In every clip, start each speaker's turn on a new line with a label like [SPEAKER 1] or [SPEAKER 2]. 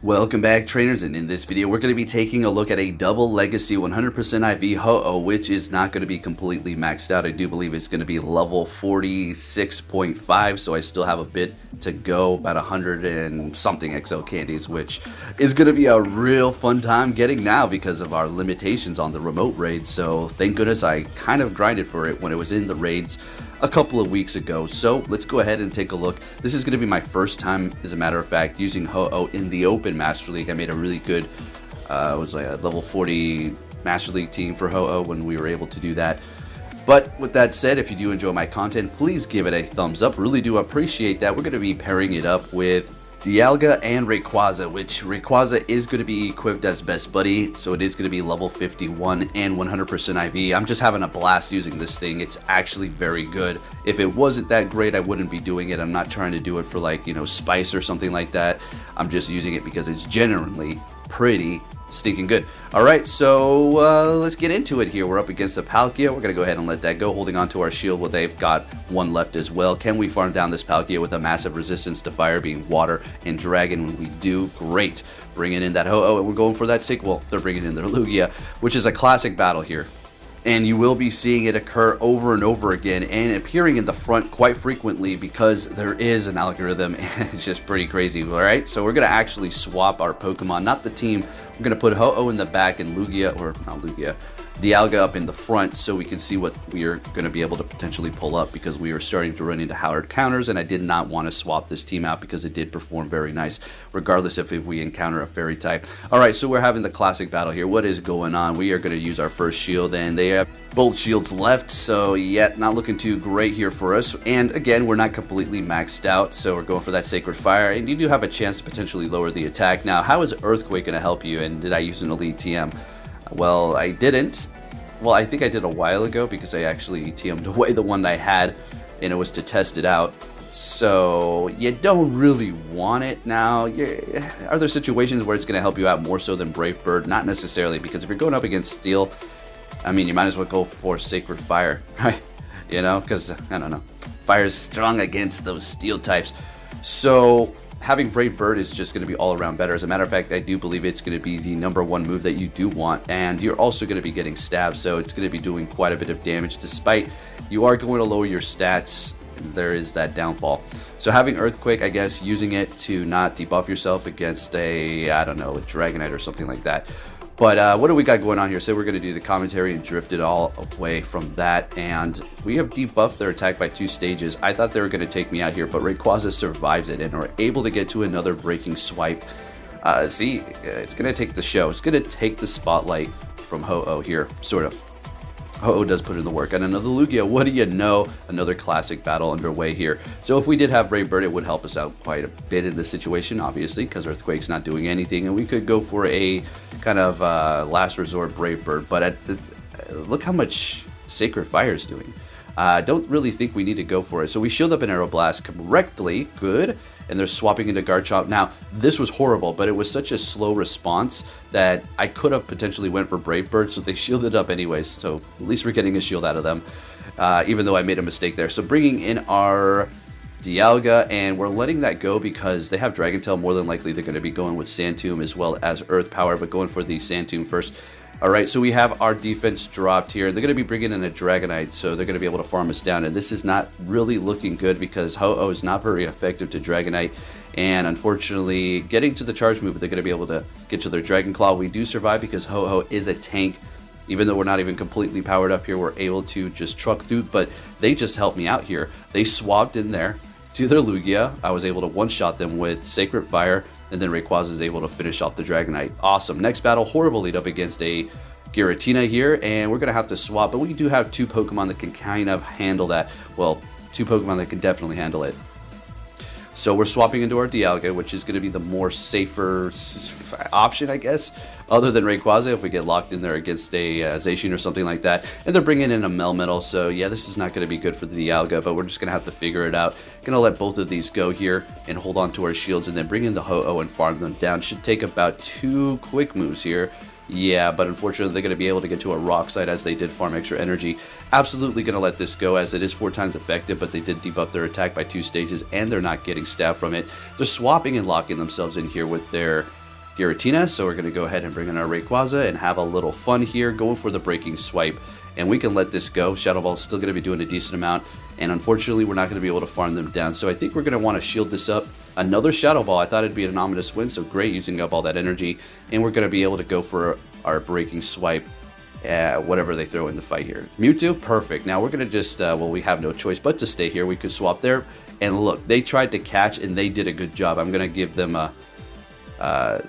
[SPEAKER 1] Welcome back, trainers, and in this video we're going to be taking a look at a double legacy 100% IV Ho-Oh, which is not going to be completely maxed out. I do believe it's going to be level 46.5, so I still have a bit to go, about 100 and something XO candies, which is going to be a real fun time getting now because of our limitations on the remote raids. So thank goodness I kind of grinded for it when it was in the raids a couple of weeks ago. So let's go ahead and take a look. This is going to be my first time, as a matter of fact, using Ho-Oh in the Open Master League. I made a really good, it was like a level 40 Master League team for Ho-Oh when we were able to do that. But with that said, if you do enjoy my content, please give it a thumbs up. Really do appreciate that. We're going to be pairing it up with Dialga and Rayquaza, which Rayquaza is going to be equipped as Best Buddy, so it is going to be level 51 and 100% IV. I'm just having a blast using this thing. It's actually very good. If it wasn't that great, I wouldn't be doing it. I'm not trying to do it for, like, you know, spice or something like that. I'm just using it because it's genuinely pretty stinking good. Alright, so let's get into it here. We're up against the Palkia. We're going to go ahead and let that go, holding on to our shield. Well, they've got one left as well. Can we farm down this Palkia with a massive resistance to fire, being water and dragon? When we do, great. Bringing in that Ho-Oh, and we're going for that Well, they're bringing in their Lugia, which is a classic battle here. And you will be seeing it occur over and over again and appearing in the front quite frequently because there is an algorithm and it's just pretty crazy. Alright, so we're going to actually swap our Pokemon, not the team. We're going to put Ho-Oh in the back and Lugia, or not Lugia, Dialga up in the front, so we can see what we are going to be able to potentially pull up, because we are starting to run into hard counters and I did not want to swap this team out because it did perform very nice regardless if we encounter a fairy type. Alright, so we're having the classic battle here. What is going on? We are going to use our first shield and they have both shields left, so yeah, not looking too great here for us. And again, we're not completely maxed out, so we're going for that Sacred Fire, and you do have a chance to potentially lower the attack. Now, how is Earthquake going to help you, and did I use an Elite TM? Well, I didn't. Well, I think I did a while ago because I actually TM'd away the one I had, and it was to test it out. So you don't really want it now. Are there situations where it's going to help you out more so than Brave Bird? Not necessarily, because if you're going up against Steel, I mean, you might as well go for Sacred Fire, right? You know, because, I don't know, fire is strong against those Steel types. So having Brave Bird is just going to be all around better. As a matter of fact, I do believe it's going to be the #1 move that you do want, and you're also going to be getting stabbed, so it's going to be doing quite a bit of damage, despite you are going to lower your stats. There is that downfall. So having Earthquake, I guess, using it to not debuff yourself against a, I don't know, a Dragonite or something like that. But what do we got going on here? So we're going to do the commentary and drift it all away from that. And we have debuffed their attack by 2 stages. I thought they were going to take me out here, but Rayquaza survives it and are able to get to another breaking swipe. See, it's going to take the show. It's going to take the spotlight from Ho-Oh here, sort of. Ho-Oh does put in the work. And another Lugia, what do you know? Another classic battle underway here. So if we did have Brave Bird, it would help us out quite a bit in this situation, obviously, because Earthquake's not doing anything. And we could go for a kind of last resort Brave Bird. But look how much Sacred Fire is doing. Don't really think we need to go for it. So we shield up an Aeroblast correctly. Good. And they're swapping into Garchomp. Now, this was horrible, but it was such a slow response that I could have potentially went for Brave Bird, so they shielded up anyways. So at least we're getting a shield out of them, even though I made a mistake there. So bringing in our Dialga, and we're letting that go because they have Dragon Tail. More than likely, they're going to be going with Sand Tomb as well as Earth Power, but going for the Sand Tomb first. Alright, so we have our defense dropped here. They're going to be bringing in a Dragonite, so they're going to be able to farm us down. And this is not really looking good because Ho-Oh is not very effective to Dragonite. And unfortunately, getting to the charge move, they're going to be able to get to their Dragon Claw. We do survive because Ho-Oh is a tank. Even though we're not even completely powered up here, we're able to just truck through. But they just helped me out here. They swapped in there to their Lugia. I was able to one-shot them with Sacred Fire. And then Rayquaza is able to finish off the Dragonite. Awesome. Next battle, horrible lead up against a Giratina here, and we're going to have to swap. But we do have 2 Pokemon that can kind of handle that. Well, 2 Pokemon that can definitely handle it. So we're swapping into our Dialga, which is going to be the more safer option, I guess, other than Rayquaza if we get locked in there against a Zacian or something like that. And they're bringing in a Melmetal, so yeah, this is not going to be good for the Dialga, but we're just going to have to figure it out. Going to let both of these go here and hold on to our shields and then bring in the Ho-Oh and farm them down. Should take about 2 quick moves here. Yeah, but unfortunately they're going to be able to get to a rock side as they did farm extra energy. Absolutely going to let this go as it is 4 times effective, but they did debuff their attack by 2 stages and they're not getting stabbed from it. They're swapping and locking themselves in here with their Giratina, so we're going to go ahead and bring in our Rayquaza and have a little fun here, going for the breaking swipe, and we can let this go. Shadow Ball's still going to be doing a decent amount, and unfortunately we're not going to be able to farm them down, so I think we're going to want to shield this up. Another Shadow Ball. I thought it'd be an ominous win, so great, using up all that energy, and we're going to be able to go for our breaking swipe, whatever they throw in the fight here. Mewtwo, perfect. Now we're going to just, well, we have no choice but to stay here. We could swap there, and look, they tried to catch, and they did a good job. I'm going to give them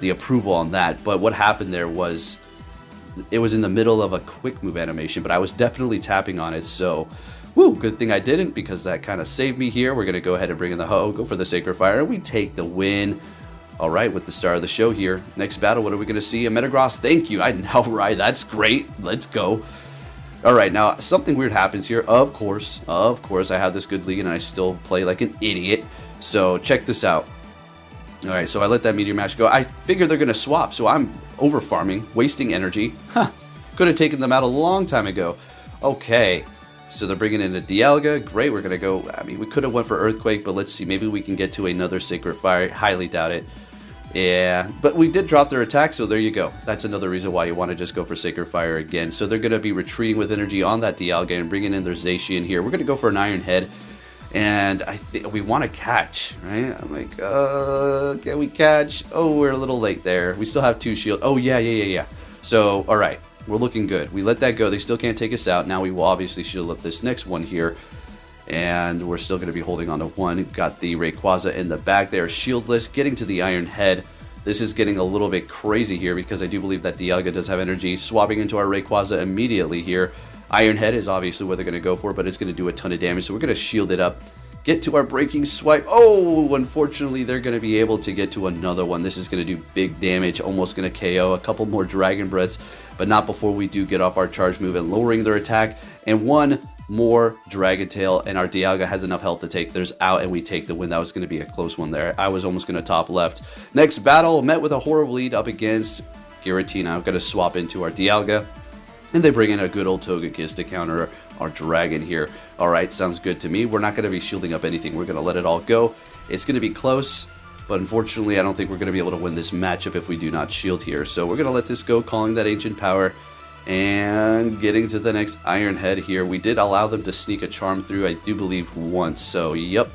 [SPEAKER 1] the approval on that, but what happened there was it was in the middle of a quick move animation, but I was definitely tapping on it, so woo, good thing I didn't, because that kind of saved me here. We're going to go ahead and bring in the Ho-Oh, go for the Sacred Fire, and we take the win. All right, with the star of the show here. Next battle, what are we going to see? A Metagross, thank you. I know, right? That's great. Let's go. All right, now, something weird happens here. Of course, I have this good lead, and I still play like an idiot. So, check this out. All right, so I let that Meteor Mash go. I figured they're going to swap, so I'm over farming, wasting energy. Huh, could have taken them out a long time ago. Okay, so they're bringing in a Dialga. Great, we're going to go. I mean, we could have went for Earthquake, but let's see. Maybe we can get to another Sacred Fire. Highly doubt it. Yeah, but we did drop their attack, so there you go. That's another reason why you want to just go for Sacred Fire again. So they're going to be retreating with energy on that Dialga and bringing in their Zacian here. We're going to go for an Iron Head. And I think we want to catch, right? I'm like, can we catch? Oh, we're a little late there. We still have 2 shield. Oh, yeah. So, all right, we're looking good. We let that go. They still can't take us out. Now we will obviously shield up this next one here. And we're still going to be holding on to 1. Got the Rayquaza in the back there, shieldless, getting to the Iron Head. This is getting a little bit crazy here because I do believe that Dialga does have energy. Swapping into our Rayquaza immediately here. Iron Head is obviously what they're going to go for, but it's going to do a ton of damage, so we're going to shield it up. Get to our breaking swipe. Oh, unfortunately, they're going to be able to get to another one. This is going to do big damage, almost going to KO. A couple more Dragon Breaths, but not before we do get off our charge move and lowering their attack. And 1 more Dragon Tail, and our Dialga has enough health to take theirs out, and we take the win. That was going to be a close one there. I was almost going to top left. Next battle, met with a horrible lead up against Giratina. I'm going to swap into our Dialga. And they bring in a good old Togekiss to counter our dragon here. All right, sounds good to me. We're not going to be shielding up anything. We're going to let it all go. It's going to be close, but unfortunately, I don't think we're going to be able to win this matchup if we do not shield here. So we're going to let this go, calling that Ancient Power. And getting to the next Iron Head here. We did allow them to sneak a Charm through, I do believe, once. So, yep,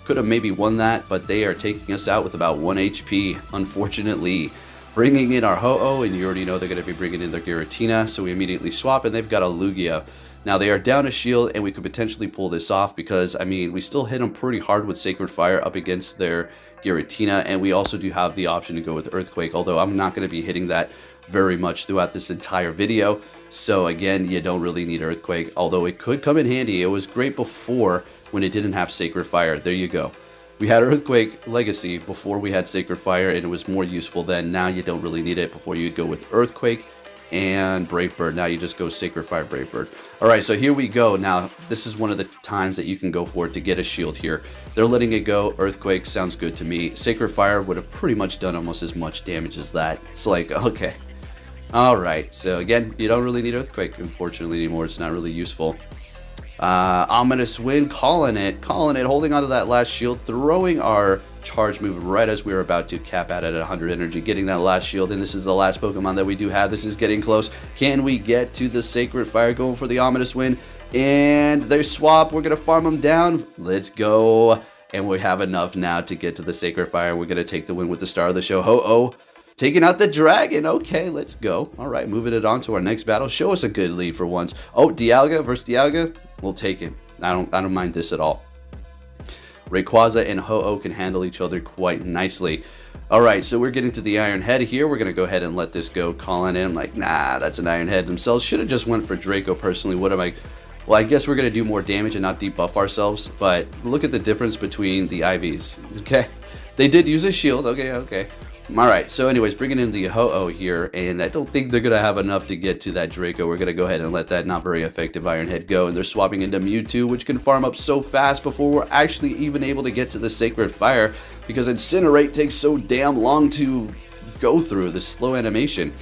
[SPEAKER 1] could have maybe won that, but they are taking us out with about 1 HP, unfortunately. Bringing in our Ho-Oh, and you already know they're going to be bringing in their Giratina, so we immediately swap, and they've got a Lugia. Now, they are down a shield, and we could potentially pull this off because, I mean, we still hit them pretty hard with Sacred Fire up against their Giratina, and we also do have the option to go with Earthquake, although I'm not going to be hitting that very much throughout this entire video. So, again, you don't really need Earthquake, although it could come in handy. It was great before when it didn't have Sacred Fire. There you go. We had Earthquake Legacy before we had Sacred Fire, and it was more useful then. Now you don't really need it. Before you'd go with Earthquake and Brave Bird. Now you just go Sacred Fire, Brave Bird. All right, so here we go. Now, this is one of the times that you can go for it to get a shield here. They're letting it go. Earthquake sounds good to me. Sacred Fire would have pretty much done almost as much damage as that. It's like, okay. All right, so again, you don't really need Earthquake, unfortunately, anymore. It's not really useful. Ominous Wind, calling it, holding onto that last shield, throwing our charge move right as we were about to cap out at 100 energy, getting that last shield, and this is the last Pokemon that we do have. This is getting close. Can we get to the Sacred Fire, going for the Ominous Wind? And they swap. We're going to farm them down. Let's go. And we have enough now to get to the Sacred Fire. We're going to take the win with the star of the show, Ho-Oh. Taking out the dragon. Okay, let's go. All right, moving it on to our next battle. Show us a good lead for once. Oh, Dialga versus Dialga. We'll take it. I don't mind this at all. Rayquaza and Ho-Oh can handle each other quite nicely. All right, so we're getting to the Iron Head here. We're going to go ahead and let this go. Calling in, like, nah, that's an Iron Head themselves. Should have just went for Draco personally. What am I? Well, I guess we're going to do more damage and not debuff ourselves. But look at the difference between the IVs. Okay, they did use a shield. Okay. Alright, so anyways, bringing in the Ho-Oh here, and I don't think they're going to have enough to get to that Draco. We're going to go ahead and let that not very effective Iron Head go, and they're swapping into Mewtwo, which can farm up so fast before we're actually even able to get to the Sacred Fire, because Incinerate takes so damn long to go through, the slow animation.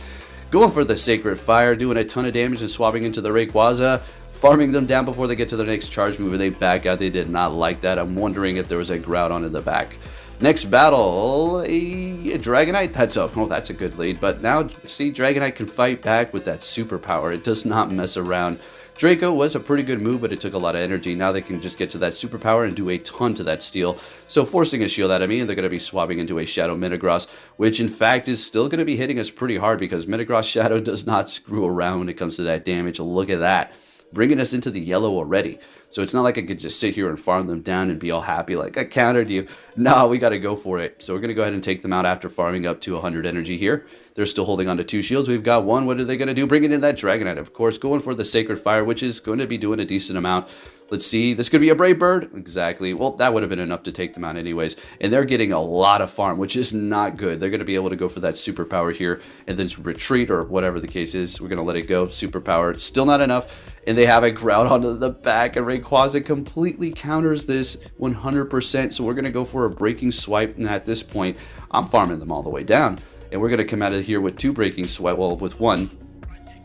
[SPEAKER 1] Going for the Sacred Fire, doing a ton of damage and swapping into the Rayquaza, farming them down before they get to their next charge move, and they back out. They did not like that. I'm wondering if there was a Groudon in the back. Next battle, a Dragonite. That's a good lead. But now, see, Dragonite can fight back with that superpower. It does not mess around. Draco was a pretty good move, but it took a lot of energy. Now they can just get to that superpower and do a ton to that steel. So forcing a shield out of me, and they're going to be swapping into a Shadow Metagross, which in fact is still going to be hitting us pretty hard because Metagross Shadow does not screw around when it comes to that damage. Look at that. Bringing us into the yellow already. So it's not like I could just sit here and farm them down and be all happy like, I countered you. No, we got to go for it. So we're going to go ahead and take them out after farming up to 100 energy here. They're still holding on to 2 shields. We've got 1. What are they going to do? Bringing in that Dragonite, of course. Going for the Sacred Fire, which is going to be doing a decent amount. Let's see. This could be a Brave Bird. Exactly. Well, that would have been enough to take them out anyways. And they're getting a lot of farm, which is not good. They're going to be able to go for that superpower here and then retreat or whatever the case is. We're going to let it go. Superpower. Still not enough. And they have a Groudon to the back. And Rayquaza completely counters this 100%. So we're going to go for a Breaking Swipe. And at this point, I'm farming them all the way down. And we're going to come out of here with 2 Breaking Swipe. Well, with 1.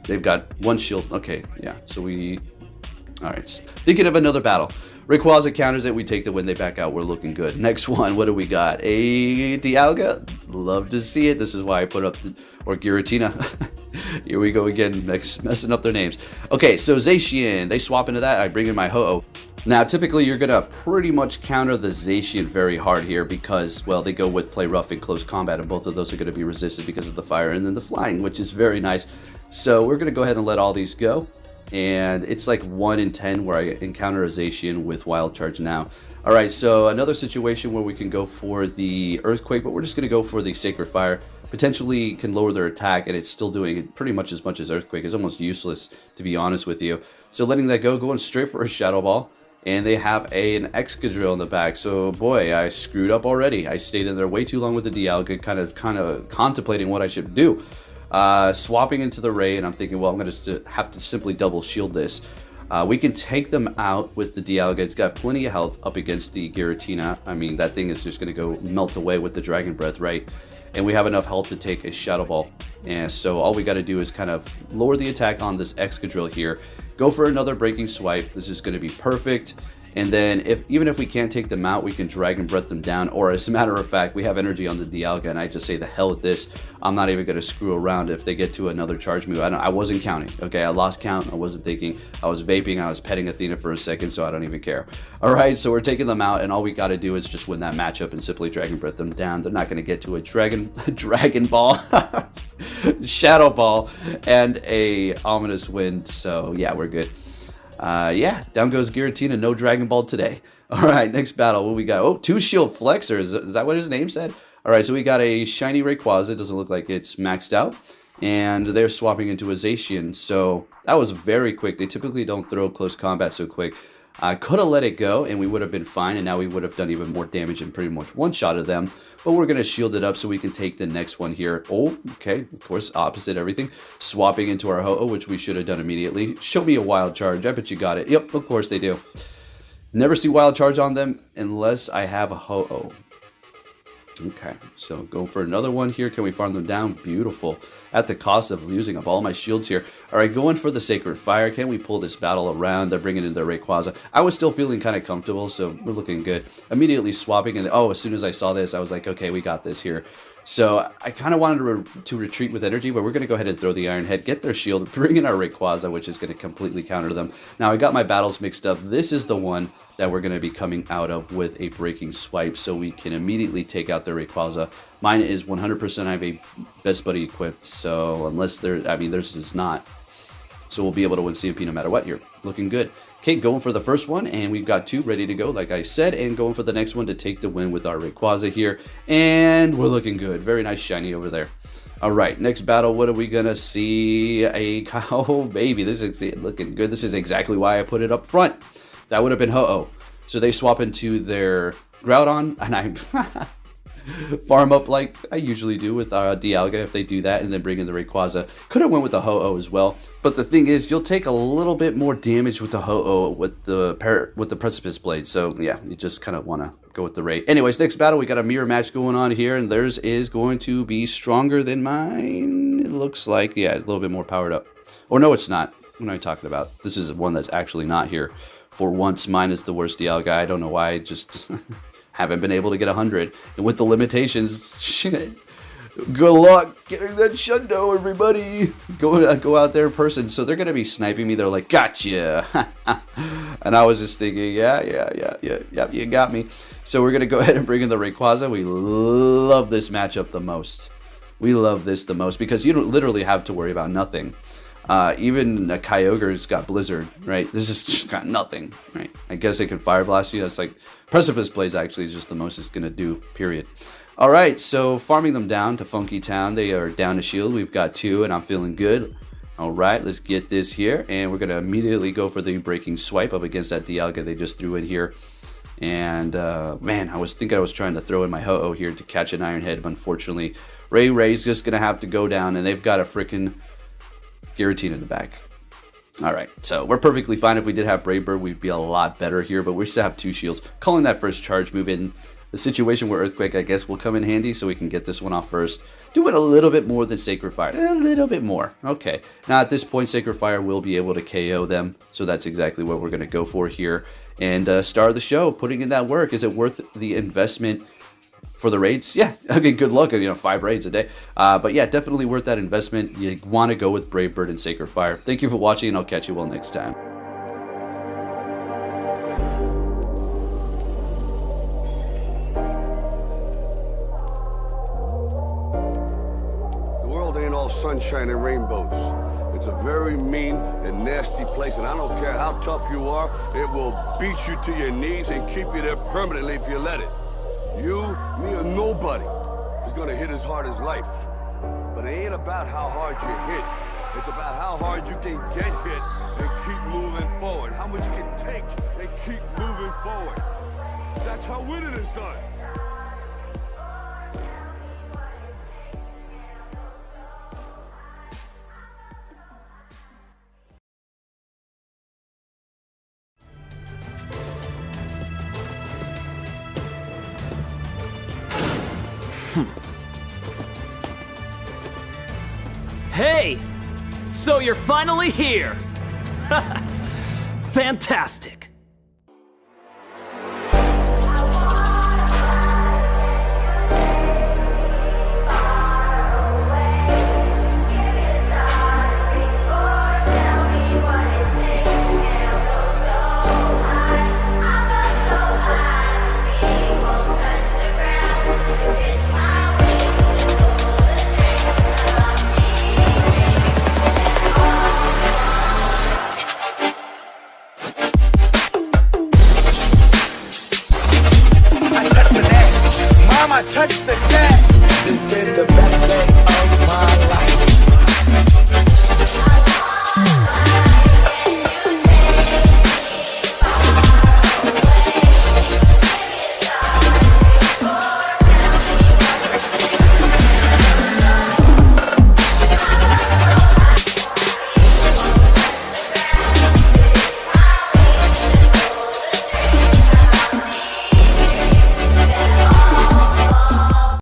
[SPEAKER 1] They've got 1 shield. Okay, yeah. So we... Alright, thinking of another battle. Rayquaza counters it, we take the win, they back out, we're looking good. Next one, what do we got? A Dialga? Love to see it. This is why I put up or Giratina. Here we go again, messing up their names. Okay, so Zacian, they swap into that, I bring in my Ho-Oh. Now, typically you're going to pretty much counter the Zacian very hard here because, well, they go with Play Rough and Close Combat, and both of those are going to be resisted because of the fire and then the flying, which is very nice. So we're going to go ahead and let all these go. And it's like 1 in 10 where I encounter a Zacian with Wild Charge now. Alright, so another situation where we can go for the Earthquake, but we're just going to go for the Sacred Fire. Potentially can lower their attack, and it's still doing it pretty much as Earthquake. It's almost useless, to be honest with you. So letting that go, going straight for a Shadow Ball. And they have an Excadrill in the back. So boy, I screwed up already. I stayed in there way too long with the Dialga, kind of contemplating what I should do. Swapping into the Ray, and I'm thinking, well, I'm going to have to simply double shield this. We can take them out with the Dialga. It's got plenty of health up against the Giratina. I mean, that thing is just going to go melt away with the Dragon Breath, right? And we have enough health to take a Shadow Ball. And so all we got to do is kind of lower the attack on this Excadrill here. Go for another Breaking Swipe. This is going to be perfect. And then even if we can't take them out, we can Dragon Breath them down. Or as a matter of fact, we have energy on the Dialga, and I just say the hell with this. I'm not even going to screw around if they get to another charge move. I wasn't counting. Okay, I lost count. I wasn't thinking. I was vaping. I was petting Athena for a second, so I don't even care. All right, so we're taking them out, and all we got to do is just win that matchup and simply Dragon Breath them down. They're not going to get to a Dragon Ball, Shadow Ball, and a Ominous Wind. So yeah, we're good. Yeah, down goes Giratina, no Dragon Ball today. All right, next battle, what we got? Oh, 2 Shield Flexors. Is that what his name said? All right, so we got a shiny Rayquaza. It doesn't look like it's maxed out. And they're swapping into a Zacian. So that was very quick. They typically don't throw close combat so quick. I could have let it go, and we would have been fine, and now we would have done even more damage and pretty much one-shotted them. But we're going to shield it up so we can take the next one here. Oh, okay, of course, opposite everything. Swapping into our Ho-Oh, which we should have done immediately. Show me a Wild Charge. I bet you got it. Yep, of course they do. Never see Wild Charge on them unless I have a Ho-Oh. Okay, so go for another one here. Can we farm them down? Beautiful. At the cost of using up all my shields here. All right, going for the Sacred Fire. Can we pull this battle around? They're bringing in their Rayquaza. I was still feeling kind of comfortable, so we're looking good. Immediately swapping, and oh, as soon as I saw this, I was like, okay, we got this here. So I kind of wanted to retreat with energy, but we're going to go ahead and throw the Iron Head, get their shield, bring in our Rayquaza, which is going to completely counter them. Now, I got my battles mixed up. This is the one that we're going to be coming out of with a Breaking Swipe, so we can immediately take out their Rayquaza. Mine is 100% I have a Best Buddy equipped, so unless theirs is not. So we'll be able to win CMP no matter what here. Looking good. Okay, going for the first one, and we've got 2 ready to go, like I said, and going for the next one to take the win with our Rayquaza here. And we're looking good. Very nice shiny over there. All right, next battle, what are we going to see? Oh, baby, this is looking good. This is exactly why I put it up front. That would have been Ho-Oh. So they swap into their Groudon, and I farm up like I usually do with Dialga if they do that, and then bring in the Rayquaza. Could have went with the Ho-Oh as well, but the thing is, you'll take a little bit more damage with the Ho-Oh with the Precipice Blade. So yeah, you just kind of want to go with the Ray. Anyways, next battle, we got a mirror match going on here, and theirs is going to be stronger than mine. It looks like, yeah, a little bit more powered up. Or no, it's not. What am I talking about? This is one that's actually not here. For once, mine is the worst Dialga. I don't know why. Haven't been able to get 100. And with the limitations, shit. Good luck getting that Shundo, everybody. Go out there in person. So they're going to be sniping me. They're like, gotcha. And I was just thinking, yeah, you got me. So we're going to go ahead and bring in the Rayquaza. We love this matchup the most. We love this the most because you don't literally have to worry about nothing. Even a Kyogre's got Blizzard, right? This is just got nothing, right? I guess it can Fire Blast you. That's like Precipice Blaze actually is just the most it's going to do, period. All right, so farming them down to Funky Town. They are down to shield. We've got 2, and I'm feeling good. All right, let's get this here, and we're going to immediately go for the Breaking Swipe up against that Dialga they just threw in here. And, man, I was trying to throw in my Ho-Oh here to catch an Iron Head, but unfortunately, Ray's just going to have to go down, and they've got a freaking Giratina in the back. All right, so we're perfectly fine. If we did have Brave Bird, we'd be a lot better here, but we still have 2 shields. Calling that first charge move in the situation where Earthquake, I guess, will come in handy, so we can get this one off first. Do it a little bit more than Sacred Fire. A little bit more. Okay. Now, at this point, Sacred Fire will be able to KO them, so that's exactly what we're going to go for here. And star of the show, putting in that work. Is it worth the investment for the raids? Yeah. I mean, good luck. 5 raids a day. But yeah, definitely worth that investment. You want to go with Brave Bird and Sacred Fire. Thank you for watching, and I'll catch you all next time.
[SPEAKER 2] Sunshine and rainbows. It's a very mean and nasty place, and I don't care how tough you are, it will beat you to your knees and keep you there permanently if you let it. You, me, or nobody is gonna hit as hard as life. But it ain't about how hard you hit. It's about how hard you can get hit and keep moving forward. How much you can take and keep moving forward. That's how winning is done.
[SPEAKER 3] Hey! So you're finally here! Fantastic!